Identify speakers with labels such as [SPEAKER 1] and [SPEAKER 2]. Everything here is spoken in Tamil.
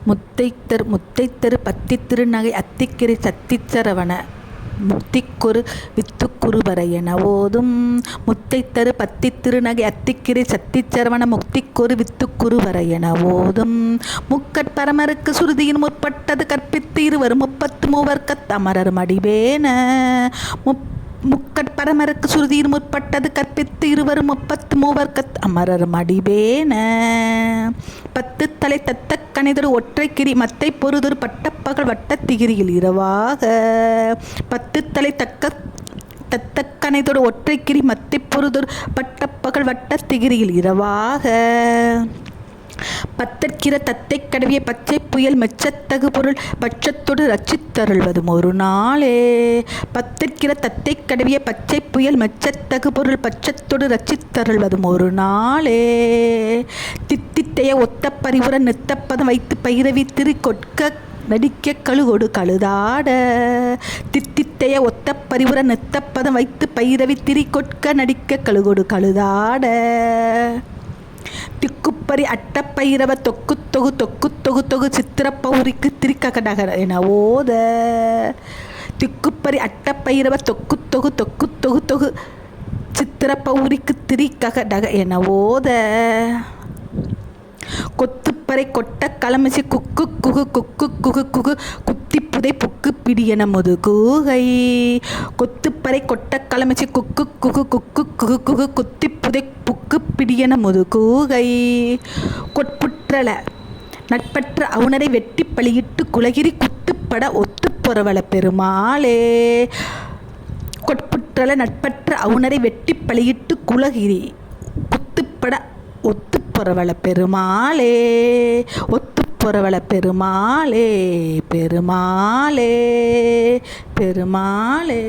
[SPEAKER 1] முத்தைத்தரு பத்தித்திருநகை அத்திக்கிரை சத்திச்சரவண முத்திக்கொரு வித்துக்குருபரை என ஓதும். முத்தைத்தரு பத்தித்திருநகை அத்திக்கிரை சத்திச்சரவண முக்திக்கொரு வித்துக்குருபரை என ஓதும். முக்கட்பரமருக்கு சுருதியின் முற்பட்டது கற்பித்து இருவரும் 33 அமரர் மடிவேன. முக்கட்பரமருக்கு சுருதியின் முற்பட்டது கற்பித்து இருவரும் 33 அமரர் மடிவேன. 10 தலை தத்த கணிதொரு ஒற்றைக்கிரி மத்தை பொருதொரு பட்டப்பகல் வட்டத்திகிரியில் இரவாக. 10 தலை தத்த கணிதொரு ஒற்றைக்கிரி மத்தை பொருதொரு பட்டப்பகல் வட்டத்திகிரியில் இரவாக. பத்தற்கிற தத்தை கடவிய பச்சை புயல் மெச்சத்தகு பொருள் பட்சத்தொடு ரட்சித்தருள்வதும் ஒரு நாளே. பத்தற்கிற தத்தை கடவிய பச்சை புயல் மெச்சத்தகு பொருள் பட்சத்தொடு ரட்சித்தருள்வதும் ஒரு நாளே. தித்தித்தைய ஒத்த பரிவுற நித்தப்பதம் வைத்து பைரவி திரு கொட்க நடிக்க கழுகொடு கழுதாட. தித்தித்தைய ஒத்த பரிவுற நித்தப்பதம் வைத்து பைரவி திரி கொட்க நடிக்க கழுகொடு கழுதாட. திக்குப்பரி அட்டப்பைரவ தொக்கு தொகு சித்திரப்பௌரிக்கு திரிக்கடக என ஓத. திக்குப்பரி அட்டப்பைரவ தொக்கு தொகு சித்திரப்பௌரிக்கு திரிக்கடக என ஓத. கொத்துப்பறை கொட்ட களமிசை குக்கு குத்திப்புதை புக்கு பிடியன முதுகூகை. கொத்துப்பறை கொட்ட களமிசை குக்கு குத்திப்புதை புக்கு பிடியன முதுகூகை. கொட்புற்றல நட்பற்ற அவுணரை வெட்டி பலியிட்டு குலகிரி குத்துப்பட ஒத்துப்பொறவள பெருமாளே. கொட்புற்றல நட்பற்ற அவுணரை வெட்டி பலியிட்டு குலகிரி குத்துப்பட ஒத்துப்பொறவள பெருமாளே. ஒத்துப்பொறவள பெருமாளே பெருமாளே பெருமாளே.